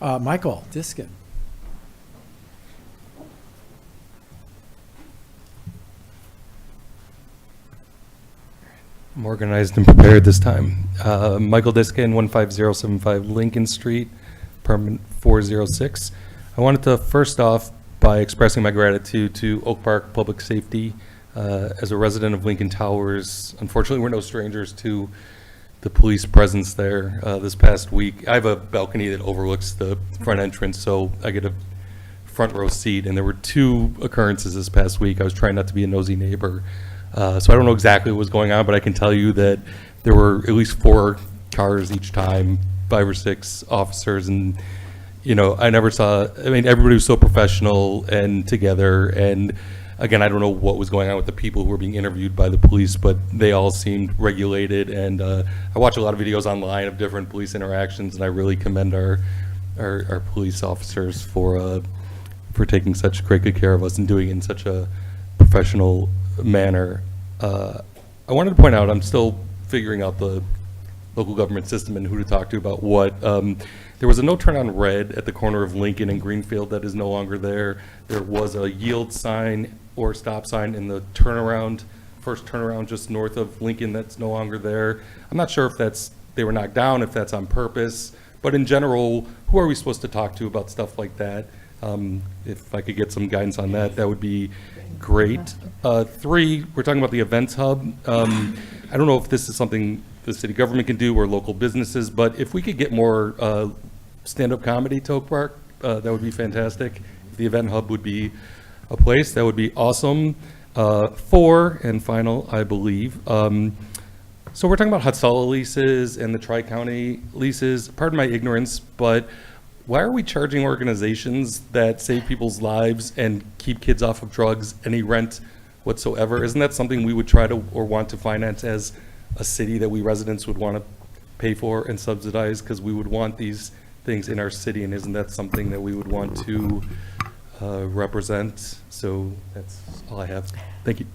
Michael Diskin. I'm organized and prepared this time. Michael Diskin, 15075 Lincoln Street, permit 406. I wanted to first off by expressing my gratitude to Oak Park Public Safety. As a resident of Lincoln Towers, unfortunately we're no strangers to the police presence there. This past week, I have a balcony that overlooks the front entrance, so I get a front row seat, and there were 2 occurrences this past week. I was trying not to be a nosy neighbor. So I don't know exactly what was going on, but I can tell you that there were at least 4 cars each time, 5 or 6 officers, and I never saw, everybody was so professional and together, and again, I don't know what was going on with the people who were being interviewed by the police, but they all seemed regulated, and I watch a lot of videos online of different police interactions, and I really commend our police officers for taking such great good care of us and doing it in such a professional manner. I wanted to point out, I'm still figuring out the local government system and who to talk to about what. There was a no turn on red at the corner of Lincoln and Greenfield that is no longer there. There was a yield sign or stop sign in the first turnaround just north of Lincoln that's no longer there. I'm not sure if they were knocked down, if that's on purpose, but in general, who are we supposed to talk to about stuff like that? If I could get some guidance on that, that would be great. 3, we're talking about the events hub. I don't know if this is something the city government can do or local businesses, but if we could get more stand-up comedy to Oak Park, that would be fantastic. If the event hub would be a place, that would be awesome. 4, and final, I believe. So we're talking about Hatsala leases and the Tri-County leases. Pardon my ignorance, but why are we charging organizations that save people's lives and keep kids off of drugs any rent whatsoever? Isn't that something we would try to or want to finance as a city that we residents would want to pay for and subsidize, because we would want these things in our city, and isn't that something that we would want to represent? So that's all I have. Thank you.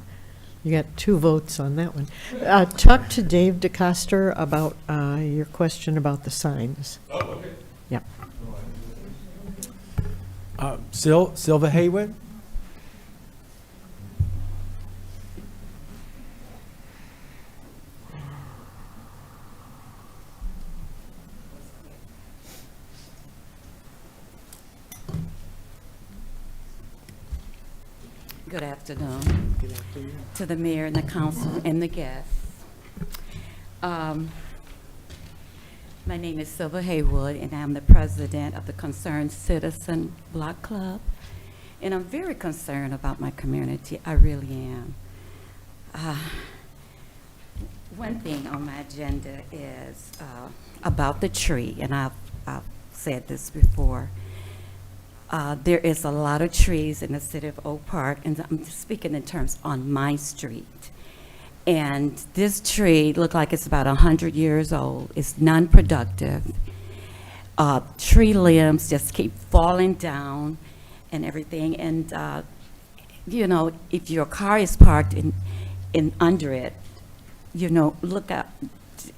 You got 2 votes on that one. Talk to Dave DeCoster about your question about the signs. Oh, okay. Yep. Silva Haywood. Good afternoon. Good afternoon. To the mayor and the council and the guests. My name is Silva Haywood, and I'm the president of the Concerned Citizen Block Club. And I'm very concerned about my community. I really am. One thing on my agenda is about the tree, and I've said this before. There is a lot of trees in the city of Oak Park, and I'm speaking in terms on my street. And this tree looked like it's about 100 years old. It's non-productive. Tree limbs just keep falling down and everything. And, if your car is parked in under it, look out,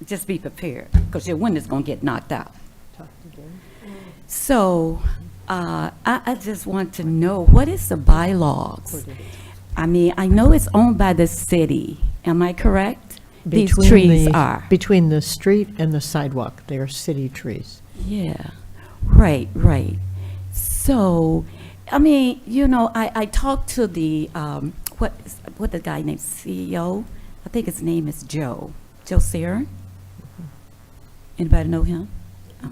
just be prepared, because your window's going to get knocked out. So I just want to know, what is the bylaws I mean, I know it's owned by the city. Am I correct? These Between trees the- are. Between the street and the sidewalk, they are city trees. Yeah, right, right. So, I mean, you know, I talked to the, what the guy named CEO? I think his name is Joe Saron. Anybody know him? Oh.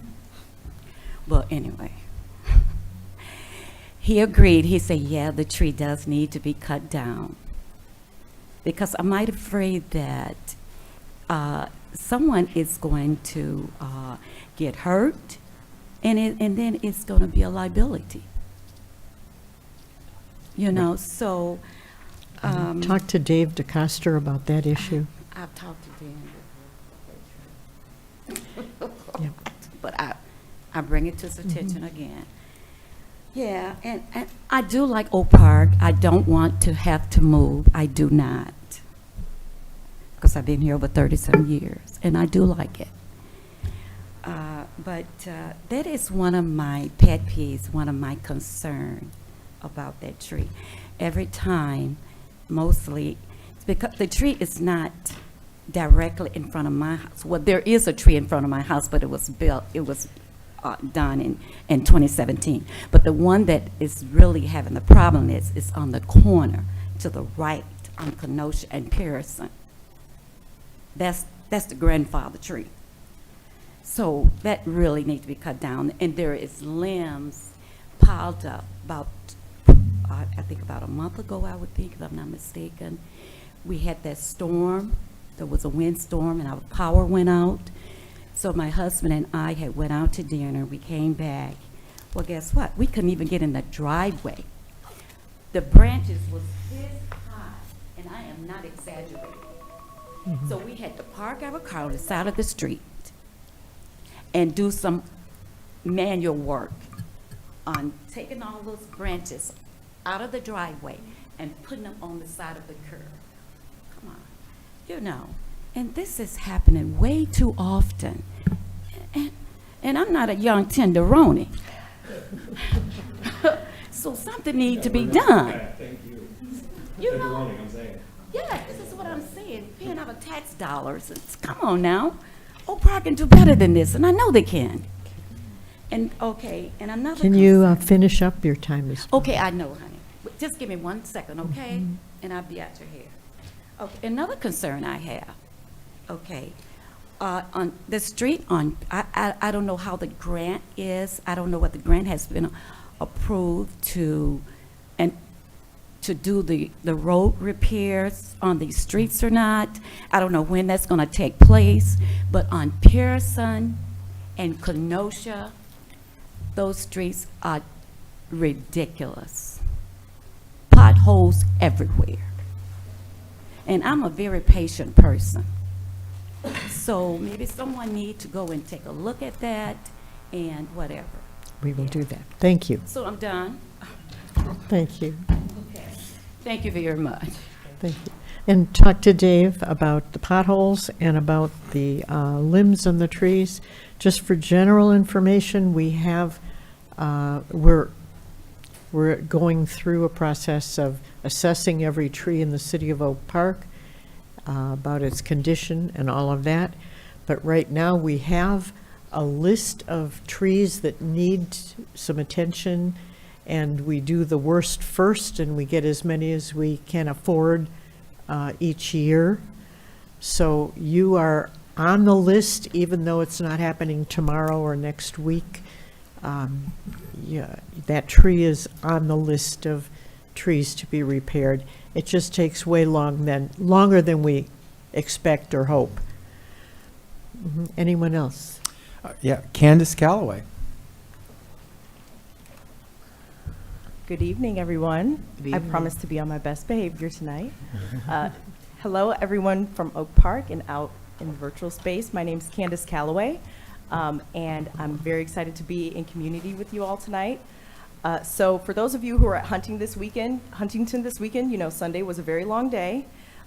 Well, anyway. He agreed. He said, yeah, the tree does need to be cut down. Because I'm might afraid that someone is going to get hurt, and then it's going to be a liability. You know, so. Talk to Dave DeCoster about that issue. I've talked to Dan. Yep. But I bring it to his attention again. Yeah, and I do like Oak Park. I don't want to have to move. I do not. Because I've been here over 30-some years, and I do like it. But that is one of my pet peeves, one of my concerns about that tree. Every time, mostly, it's because the tree is not directly in front of my house. Well, there is a tree in front of my house, but it was done in 2017. But the one that is really having the problem is on the corner to the right on Kenosha and Pearson. That's the grandfather tree. So that really needs to be cut down. And there is limbs piled up about, I think about a month ago, I would think, if I'm not mistaken. We had that storm. There was a windstorm and our power went out. So my husband and I had went out to dinner. We came back. Well, guess what? We couldn't even get in the driveway. The branches was this high, and I am not exaggerating. So we had to park our car on the side of the street and do some manual work on taking all those branches out of the driveway and putting them on the side of the curb. Come on, you know. And this is happening way too often. And I'm not a young tenderoni. So something needs to be done. You know? Yeah, this is what I'm saying. Paying our tax dollars. Come on now. Oak Park can do better than this, and I know they can. And, okay, and another Can you finish up your time this Okay, I know, honey. But just give me 1 second, okay? And I'll be out your hair. Okay, another concern I have, okay, on the street I don't know how the grant is. I don't know what the grant has been approved to do the road repairs on these streets or not. I don't know when that's going to take place, but on Pearson and Kenosha, those streets are ridiculous. Potholes everywhere. And I'm a very patient person. So maybe someone need to go and take a look at that and whatever. We will do that. Thank you. So I'm done. Thank you. Okay. Thank you very much. Thank you. And talk to Dave about the potholes and about the limbs on the trees. Just for general information, we have, we're going through a process of assessing every tree in the city of Oak Park, about its condition and all of that. But right now, we have a list of trees that need some attention, and we do the worst first, and we get as many as we can afford each year. So you are on the list, even though it's not happening tomorrow or next week. Yeah, that tree is on the list of trees to be repaired. It just takes way longer than we expect or hope. Anyone else? Yeah, Candace Calloway. Good evening, everyone. Good I evening. promise to be on my best behavior tonight. Hello, everyone from Oak Park and out in virtual space. My name's Candace Calloway, and I'm very excited to be in community with you all tonight. So for those of you who are at Huntington this weekend, you know, Sunday was a very long day,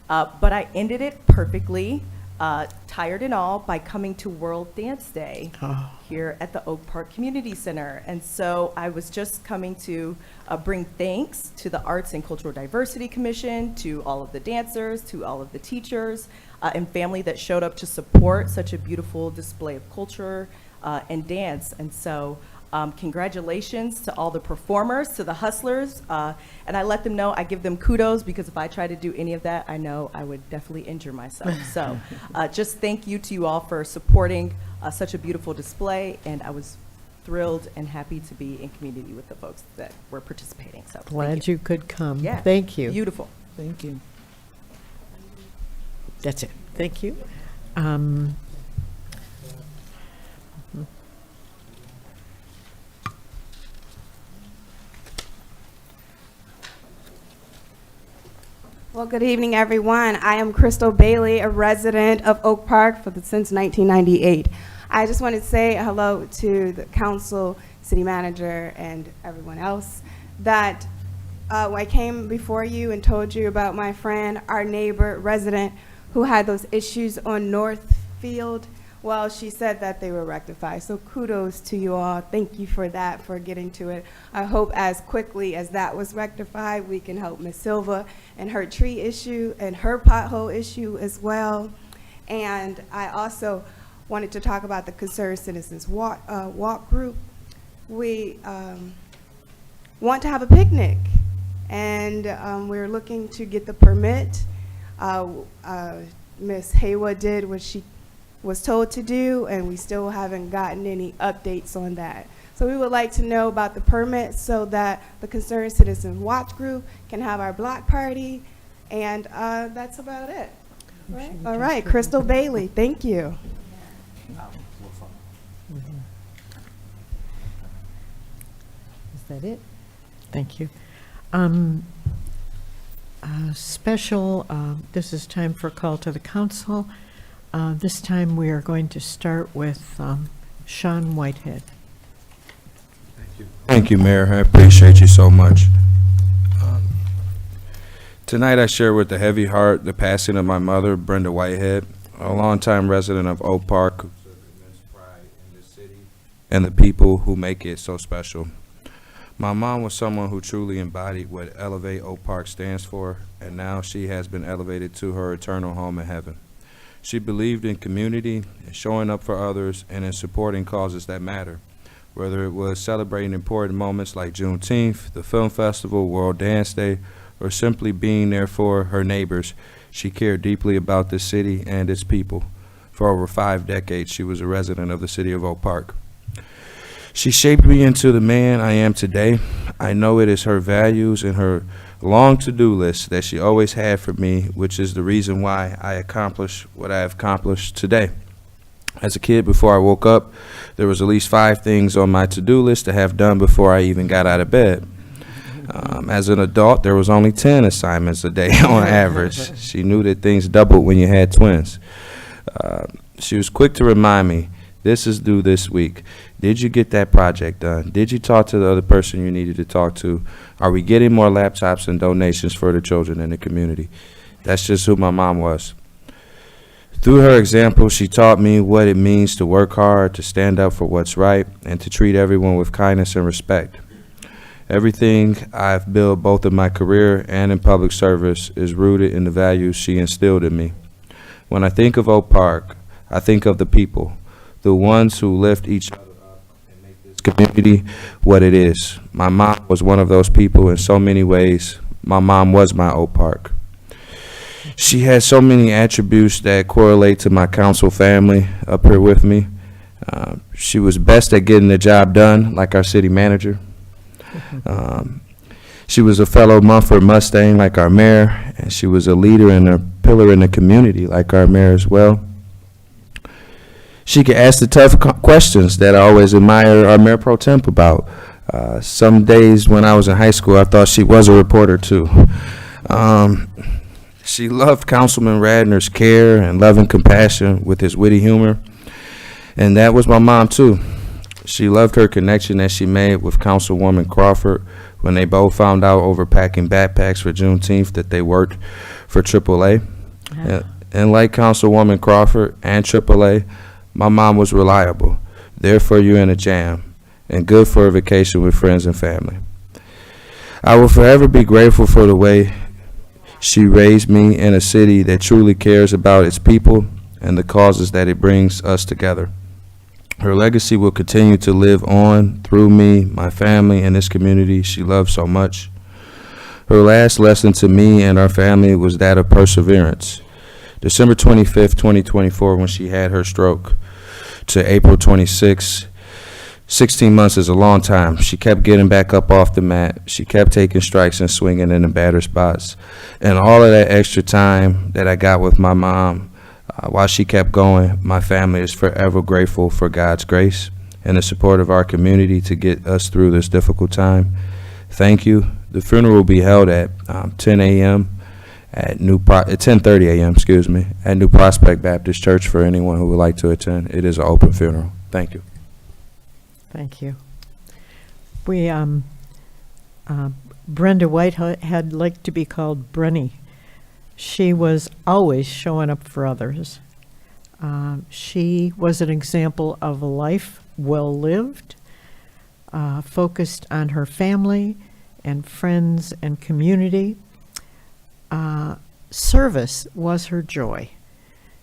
but I ended it perfectly. tired and all, by coming to World Dance Day Oh. here at the Oak Park Community Center. And so I was just coming to bring thanks to the Arts and Cultural Diversity Commission, to all of the dancers, to all of the teachers and family that showed up to support such a beautiful display of culture and dance. And so congratulations to all the performers, to the hustlers, and I let them know, I give them kudos, because if I try to do any of that, I know I would definitely injure myself. So just thank you to you all for supporting such a beautiful display, and I was thrilled and happy to be in community with the folks that were participating. So thank Glad you could come. Yeah. Thank you. Beautiful. Thank you. That's it. Thank you. Well, good evening, everyone. I am Crystal Bailey, a resident of Oak Park since 1998. I just want to say hello to the council, city manager, and everyone else. That I came before you and told you about my friend, our neighbor resident, who had those issues on Northfield. Well, she said that they were rectified. So kudos to you all. Thank you for that, for getting to it. I hope as quickly as that was rectified, we can help Ms. Silva and her tree issue and her pothole issue as well. And I also wanted to talk about the Concerned Citizens Walk Group. We want to have a picnic, and we're looking to get the permit. Ms. Haywood did what she was told to do, and we still haven't gotten any updates on that. So we would like to know about the permit so that the Concerned Citizens Watch Group can have our block party, and that's about it. Right? All right, Crystal Bailey, thank you. Is that it? Thank you. This is time for a call to the council. This time we are going to start with Sean Whitehead. Thank you, Mayor. I appreciate you so much. Tonight I share with a heavy heart the passing of my mother, Brenda Whitehead, a longtime resident of Oak Park, who took immense pride in this city and the people who make it so special. My mom was someone who truly embodied what Elevate Oak Park stands for, and now she has been elevated to her eternal home in heaven. She believed in community, in showing up for others, and in supporting causes that matter. Whether it was celebrating important moments like Juneteenth, the Film Festival, World Dance Day, or simply being there for her neighbors, she cared deeply about this city and its people. For over 5 decades, she was a resident of the city of Oak Park. She shaped me into the man I am today. I know it is her values and her long to-do list that she always had for me, which is the reason why I accomplished what I have accomplished today. As a kid, before I woke up, there was at least 5 things on my to-do list to have done before I even got out of bed. As an adult, there was only 10 assignments a day on average. She knew that things doubled when you had twins. She was quick to remind me, this is due this week. Did you get that project done? Did you talk to the other person you needed to talk to? Are we getting more laptops and donations for the children in the community? That's just who my mom was. Through her example, she taught me what it means to work hard, to stand up for what's right, and to treat everyone with kindness and respect. Everything I've built, both in my career and in public service, is rooted in the values she instilled in me. When I think of Oak Park, I think of the people, the ones who lift each other up and make this community what it is. My mom was one of those people in so many ways. My mom was my Oak Park. She had so many attributes that correlate to my council family up here with me. She was best at getting the job done, like our city manager. She was a fellow Mumford Mustang, like our mayor, and she was a leader and a pillar in the community, like our mayor as well. She could ask the tough questions that I always admire our Mayor Pro Temp about. Some days when I was in high school, I thought she was a reporter too. She loved Councilman Radner's care and love and compassion with his witty humor. And that was my mom too. She loved her connection that she made with Councilwoman Crawford when they both found out over packing backpacks for Juneteenth that they worked for AAA. And like Councilwoman Crawford and AAA, my mom was reliable, there for you in a jam, and good for a vacation with friends and family. I will forever be grateful for the way she raised me in a city that truly cares about its people and the causes that it brings us together. Her legacy will continue to live on through me, my family, and this community she loved so much. Her last lesson to me and our family was that of perseverance. December 25th, 2024, when she had her stroke, to April 26th, 16 months is a long time. She kept getting back up off the mat. She kept taking strikes and swinging in the batter spots. And all of that extra time that I got with my mom, while she kept going, my family is forever grateful for God's grace and the support of our community to get us through this difficult time. Thank you. The funeral will be held at 10 a.m. at 10:30 a.m. Excuse me, at New Prospect Baptist Church for anyone who would like to attend. It is an open funeral. Thank you. Thank you. We, Brenda Whitehead liked to be called Brenny. She was always showing up for others. She was an example of a life well lived, focused on her family and friends and community. Service was her joy.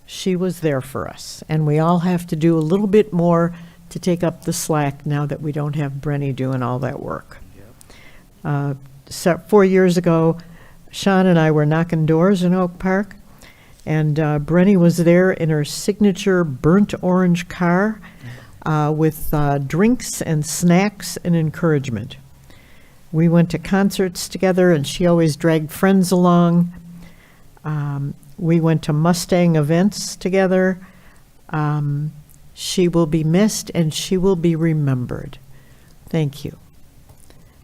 She was there for us, and we all have to do a little bit more to take up the slack now that we don't have Brenny doing all that work. 4 years ago, Sean and I were knocking doors in Oak Park, and Brenny was there in her signature burnt orange car with drinks and snacks and encouragement. We went to concerts together, and she always dragged friends along. We went to Mustang events together. She will be missed, and she will be remembered. Thank you.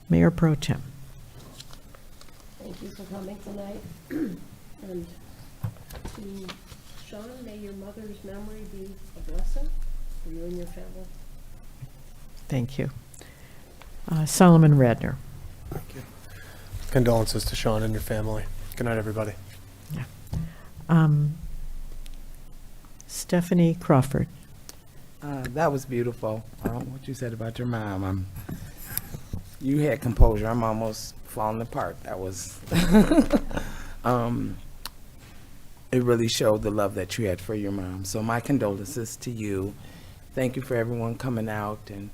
Mayor Pro Tem. Thank you for coming tonight. And to Sean, may your mother's memory be a blessing for you and your family. Thank you. Solomon Radner. Thank you. Condolences to Sean and your family. Good night, everybody. Stephanie Crawford. That was beautiful. What you said about your mom. You had composure. I'm almost falling apart. That was, it really showed the love that you had for your mom. So my condolences to you. Thank you for everyone coming out. And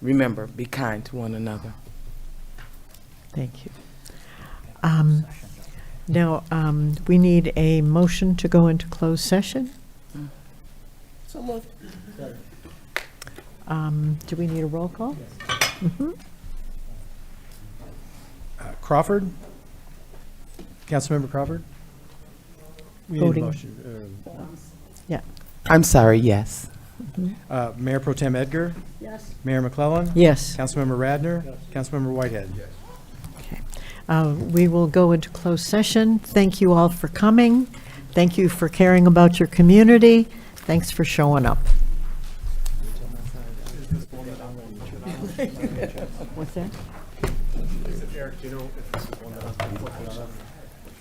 remember, be kind to one another. Thank you. Now, we need a motion to go into closed session. So moved. Do we need a roll call? Mhm. Crawford? Councilmember Crawford? We need a Voting. motion. Yeah. I'm sorry, yes. Mayor Pro Tem Edgar? Yes. Mayor McClellan? Yes. Councilmember Radner? Councilmember Whitehead? We will go into closed session. Thank you all for coming. Thank you for caring about your community. Thanks for showing up. What's that? Eric, do you know if this is one that I'm looking on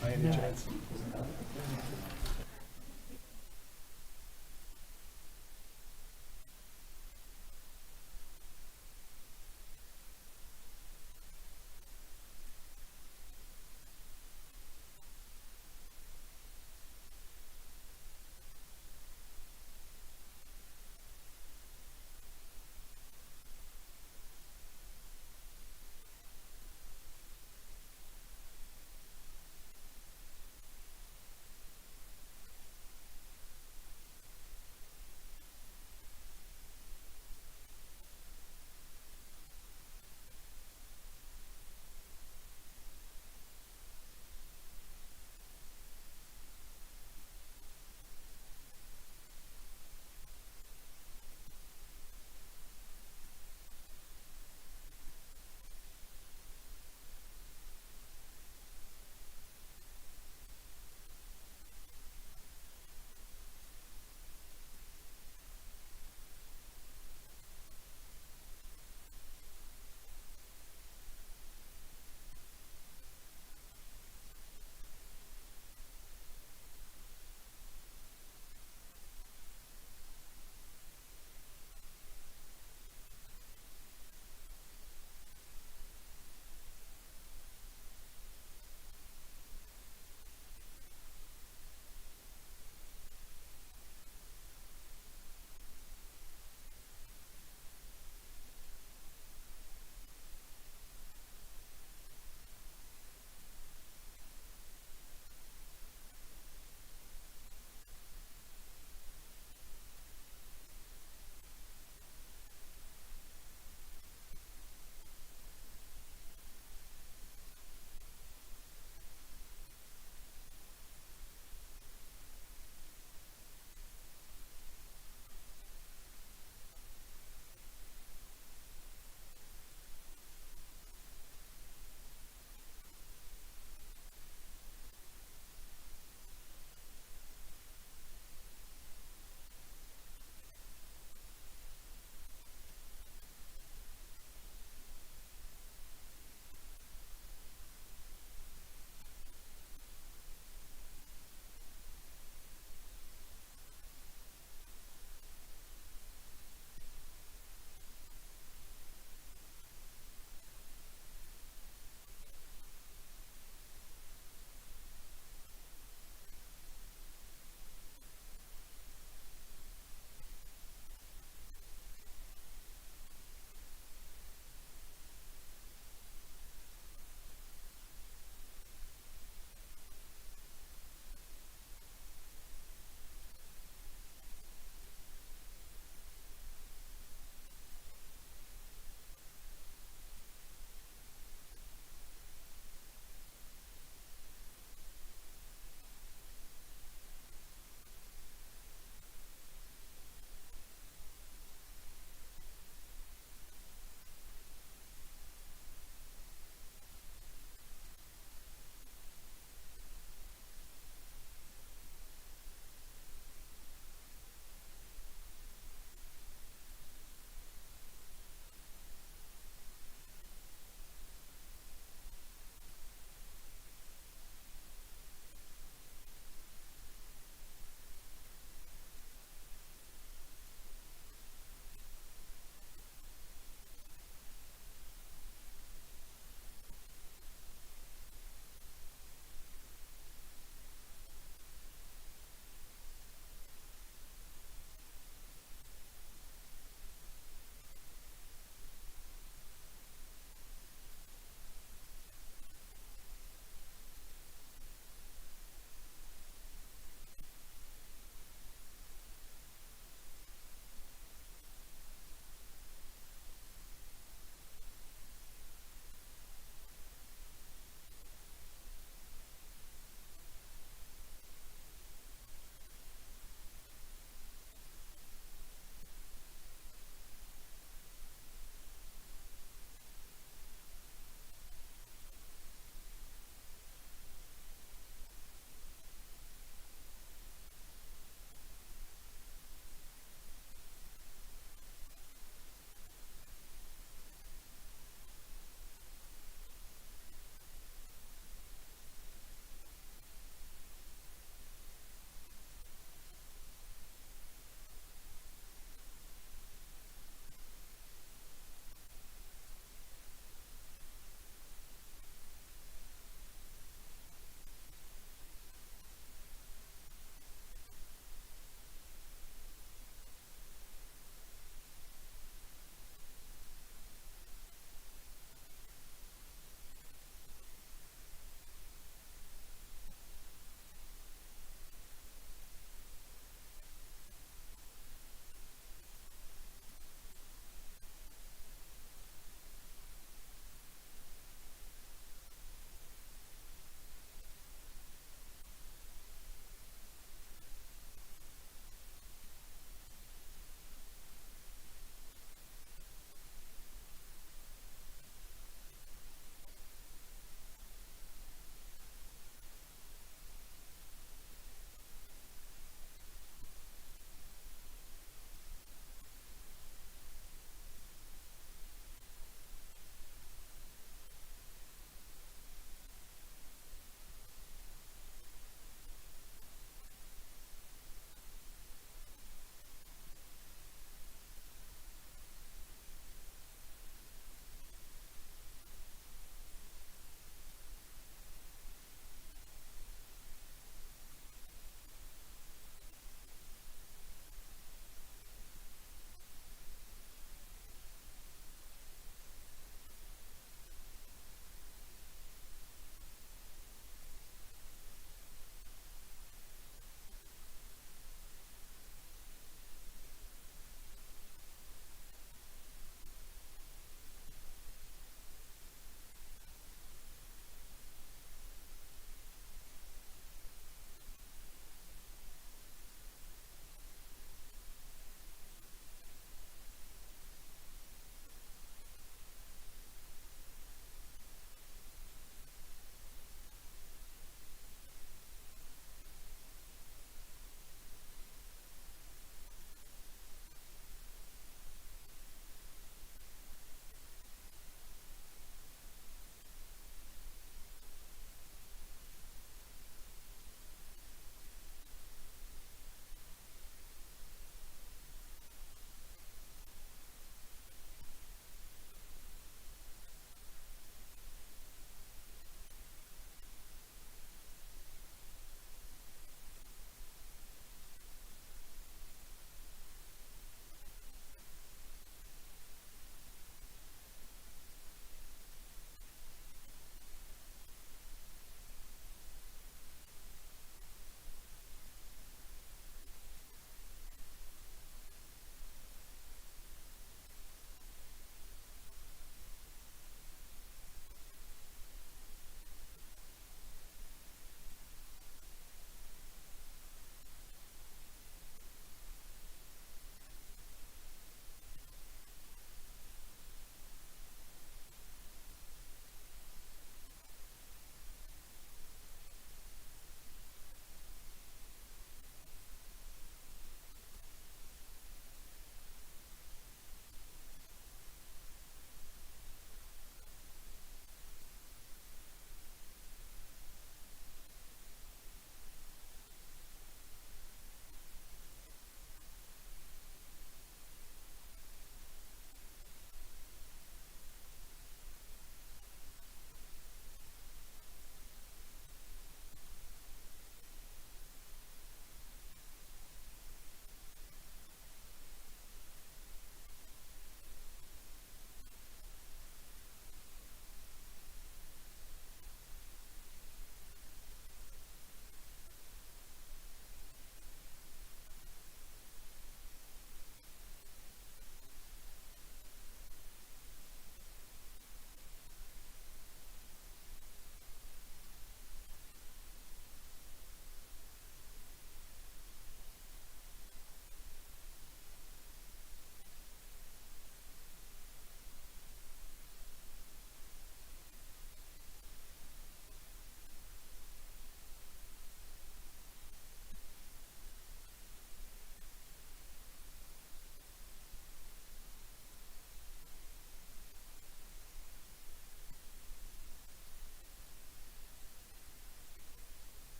by any chance?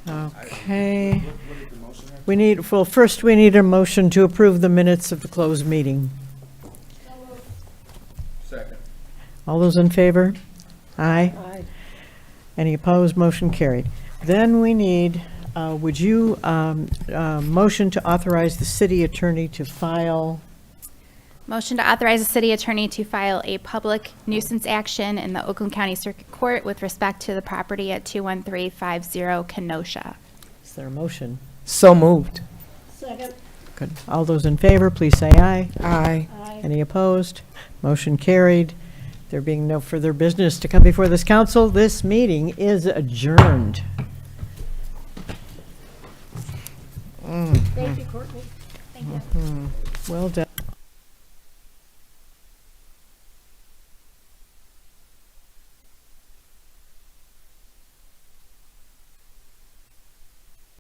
Okay. First we need a motion to approve the minutes of the closed meeting. Second. All those in favor? Aye. Any opposed? Motion carried. Then we need, would you, motion to authorize the city attorney to file, Motion to authorize the city attorney to file a public nuisance action in the Oakland County Circuit Court with respect to the property at 21350 Kenosha. is there a motion? So moved. Second. Good. All those in favor, please say aye. Aye. Any opposed? Motion carried. There being no further business to come before this council, this meeting is adjourned. Thank you, Courtney. Thank you. Well done.